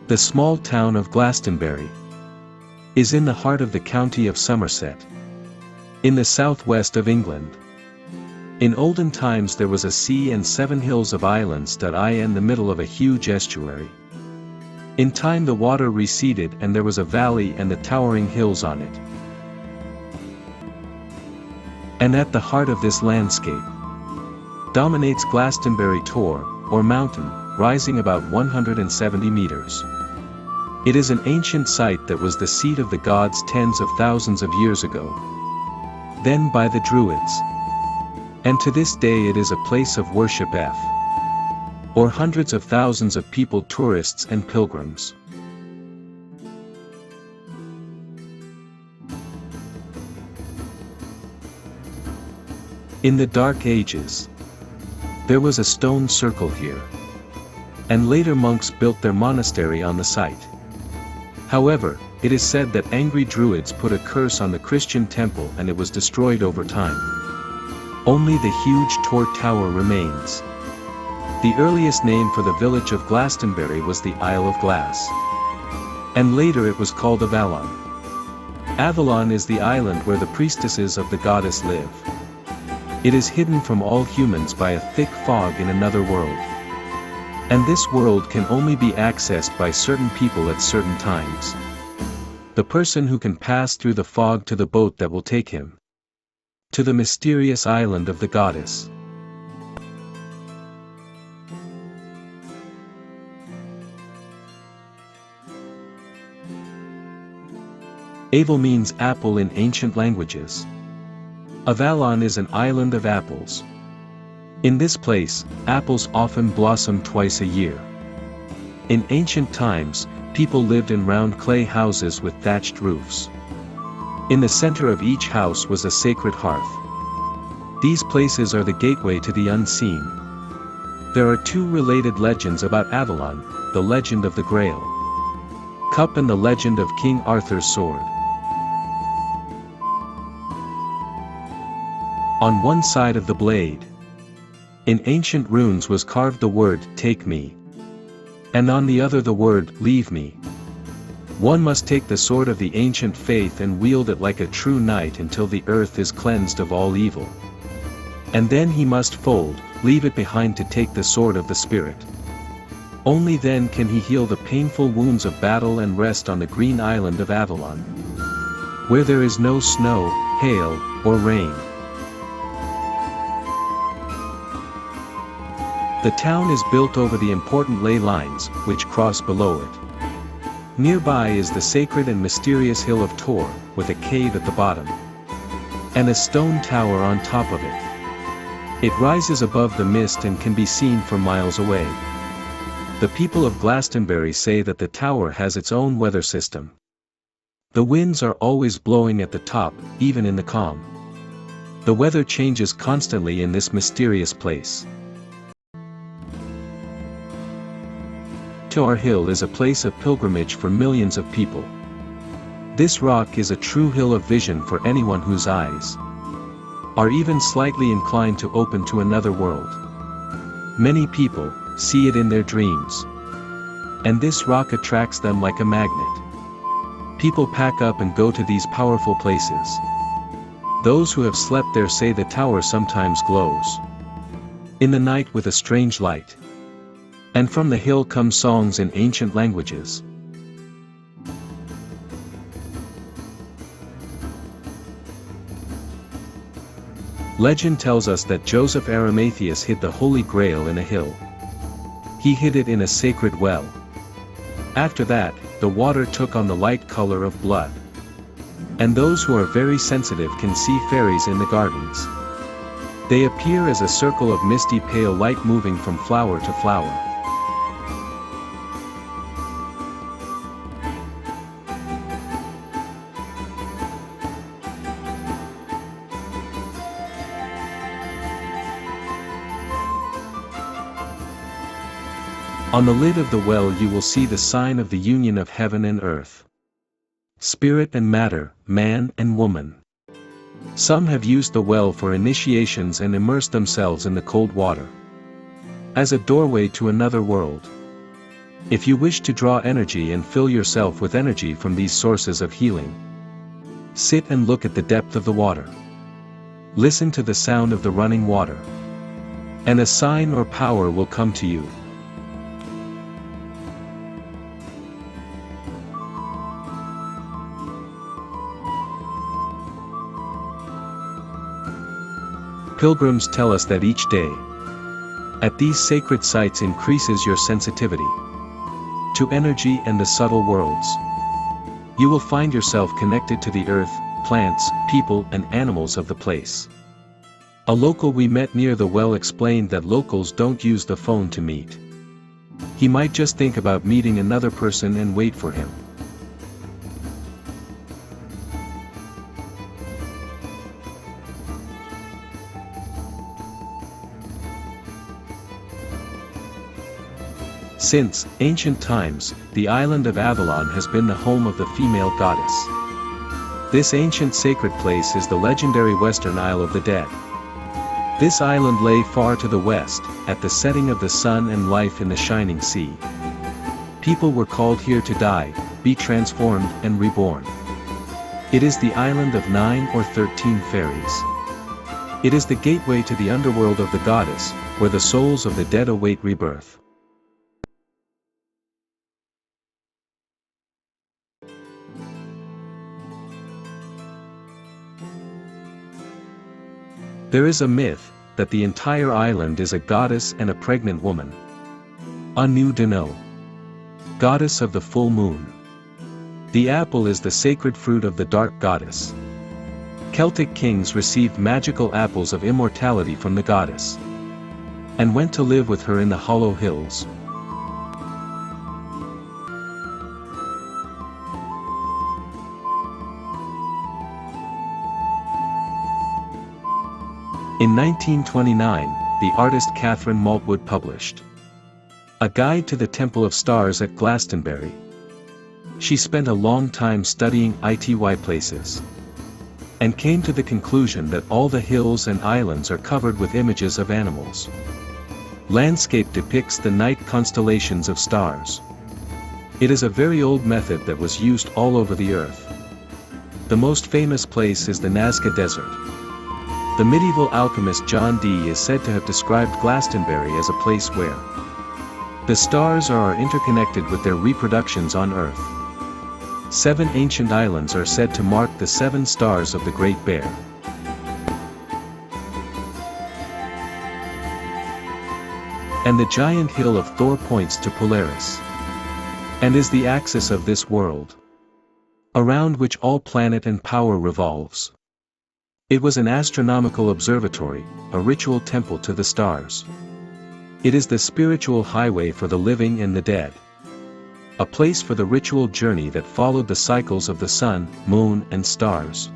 The small town of Glastonbury is in the heart of the county of Somerset, in the southwest of England. In olden times there was a sea and 7 hills of islands that lie in the middle of a huge estuary. In time the water receded and there was a valley and the towering hills on it. And at the heart of this landscape dominates Glastonbury Tor, or mountain, rising about 170 meters. It is an ancient site that was the seat of the gods tens of thousands of years ago, then by the Druids. And to this day it is a place of worship or hundreds of thousands of people, tourists and pilgrims. In the Dark Ages, there was a stone circle here, and later monks built their monastery on the site. However, it is said that angry Druids put a curse on the Christian temple and it was destroyed over time. Only the huge Tor Tower remains. The earliest name for the village of Glastonbury was the Isle of Glass, and later it was called Avallon. Avallon is the island where the priestesses of the goddess live. It is hidden from all humans by a thick fog in another world. And this world can only be accessed by certain people at certain times. The person who can pass through the fog to the boat that will take him to the mysterious island of the goddess. Avallon means apple in ancient languages. Avallon is an island of apples. In this place, apples often blossom twice a year. In ancient times, people lived in round clay houses with thatched roofs. In the center of each house was a sacred hearth. These places are the gateway to the unseen. There are 2 related legends about Avallon, the legend of the Grail cup and the legend of King Arthur's sword. On one side of the blade, in ancient runes was carved the word, "Take me," and on the other the word, "Leave me." One must take the sword of the ancient faith and wield it like a true knight until the earth is cleansed of all evil. And then he must leave it behind to take the sword of the Spirit. Only then can he heal the painful wounds of battle and rest on the green island of Avallon, where there is no snow, hail, or rain. The town is built over the important ley lines, which cross below it. Nearby is the sacred and mysterious hill of Tor, with a cave at the bottom, and a stone tower on top of it. It rises above the mist and can be seen from miles away. The people of Glastonbury say that the tower has its own weather system. The winds are always blowing at the top, even in the calm. The weather changes constantly in this mysterious place. Tor Hill is a place of pilgrimage for millions of people. This rock is a true hill of vision for anyone whose eyes are even slightly inclined to open to another world. Many people see it in their dreams, and this rock attracts them like a magnet. People pack up and go to these powerful places. Those who have slept there say the tower sometimes glows in the night with a strange light. And from the hill come songs in ancient languages. Legend tells us that Joseph Arimatheus hid the Holy Grail in a hill. He hid it in a sacred well. After that, the water took on the light color of blood. And those who are very sensitive can see fairies in the gardens. They appear as a circle of misty pale light moving from flower to flower. On the lid of the well you will see the sign of the union of heaven and earth, spirit and matter, man and woman. Some have used the well for initiations and immersed themselves in the cold water as a doorway to another world. If you wish to draw energy and fill yourself with energy from these sources of healing, sit and look at the depth of the water. Listen to the sound of the running water. And a sign or power will come to you. Pilgrims tell us that each day, at these sacred sites increases your sensitivity to energy and the subtle worlds. You will find yourself connected to the earth, plants, people and animals of the place. A local we met near the well explained that locals don't use the phone to meet. He might just think about meeting another person and wait for him. Since ancient times, the island of Avallon has been the home of the female goddess. This ancient sacred place is the legendary Western Isle of the Dead. This island lay far to the west, at the setting of the sun and life in the shining sea. People were called here to die, be transformed and reborn. It is the island of 9 or 13 fairies. It is the gateway to the underworld of the goddess, where the souls of the dead await rebirth. There is a myth that the entire island is a goddess and a pregnant woman. Anu Dano, goddess of the full moon. The apple is the sacred fruit of the dark goddess. Celtic kings received magical apples of immortality from the goddess, and went to live with her in the hollow hills. In 1929, the artist Catherine Maltwood published A Guide to the Temple of Stars at Glastonbury. She spent a long time studying ity places, and came to the conclusion that all the hills and islands are covered with images of animals. Landscape depicts the night constellations of stars. It is a very old method that was used all over the earth. The most famous place is the Nazca Desert. The medieval alchemist John Dee is said to have described Glastonbury as a place where the stars are interconnected with their reproductions on Earth. 7 ancient islands are said to mark the 7 stars of the Great Bear. And the giant hill of Thor points to Polaris, and is the axis of this world, around which all planet and power revolves. It was an astronomical observatory, a ritual temple to the stars. It is the spiritual highway for the living and the dead. A place for the ritual journey that followed the cycles of the sun, moon and stars.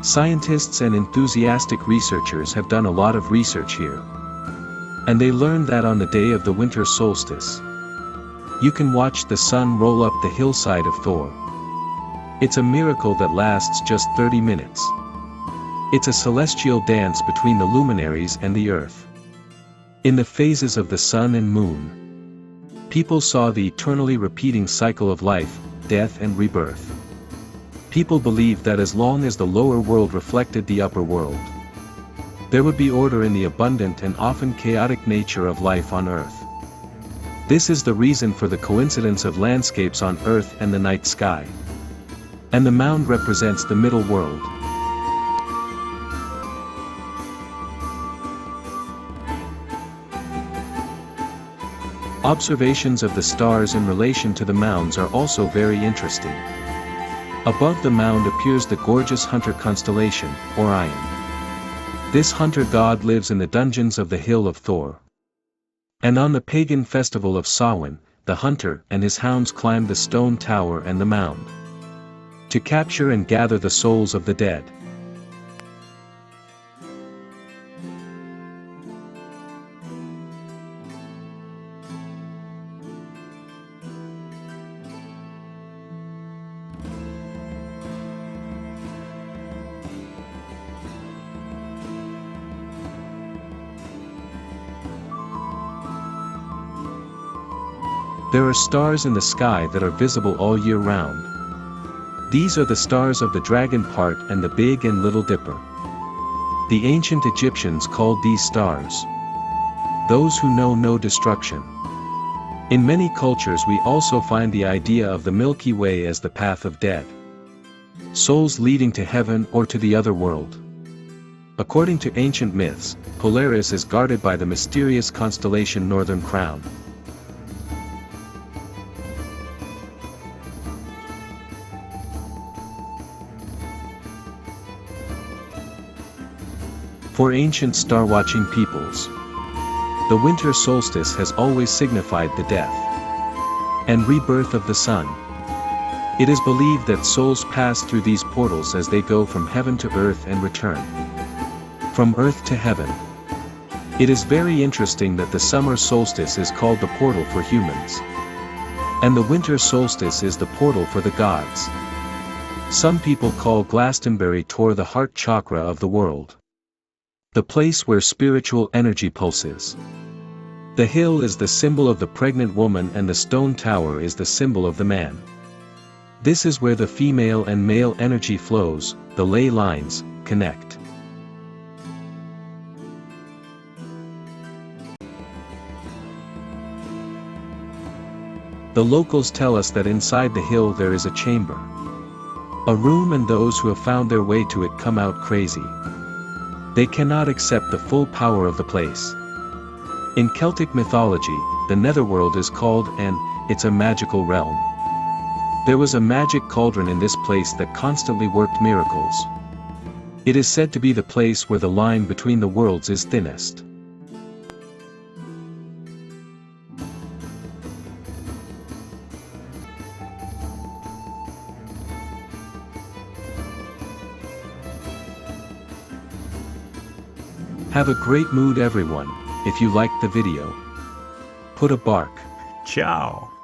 Scientists and enthusiastic researchers have done a lot of research here. And they learned that on the day of the winter solstice, you can watch the sun roll up the hillside of Thor. It's a miracle that lasts just 30 minutes. It's a celestial dance between the luminaries and the earth. In the phases of the sun and moon, people saw the eternally repeating cycle of life, death and rebirth. People believed that as long as the lower world reflected the upper world, there would be order in the abundant and often chaotic nature of life on earth. This is the reason for the coincidence of landscapes on Earth and the night sky. And the mound represents the middle world. Observations of the stars in relation to the mounds are also very interesting. Above the mound appears the gorgeous hunter constellation, Orion. This hunter god lives in the dungeons of the Hill of Thor. And on the pagan festival of Samhain, the hunter and his hounds climbed the stone tower and the mound to capture and gather the souls of the dead. There are stars in the sky that are visible all year round. These are the stars of the Dragon Part and the Big and Little Dipper. The ancient Egyptians called these stars those who know no destruction. In many cultures we also find the idea of the Milky Way as the path of dead souls leading to heaven or to the other world. According to ancient myths, Polaris is guarded by the mysterious constellation Northern Crown. For ancient star-watching peoples, the winter solstice has always signified the death and rebirth of the sun. It is believed that souls pass through these portals as they go from heaven to earth and return from earth to heaven. It is very interesting that the summer solstice is called the portal for humans, and the winter solstice is the portal for the gods. Some people call Glastonbury Tor the heart chakra of the world, the place where spiritual energy pulses. The hill is the symbol of the pregnant woman and the stone tower is the symbol of the man. This is where the female and male energy flows, the ley lines connect. The locals tell us that inside the hill there is a chamber, a room, and those who have found their way to it come out crazy. They cannot accept the full power of the place. In Celtic mythology, the netherworld is called it's a magical realm. There was a magic cauldron in this place that constantly worked miracles. It is said to be the place where the line between the worlds is thinnest. Have a great mood everyone. If you liked the video, put a bark. Ciao.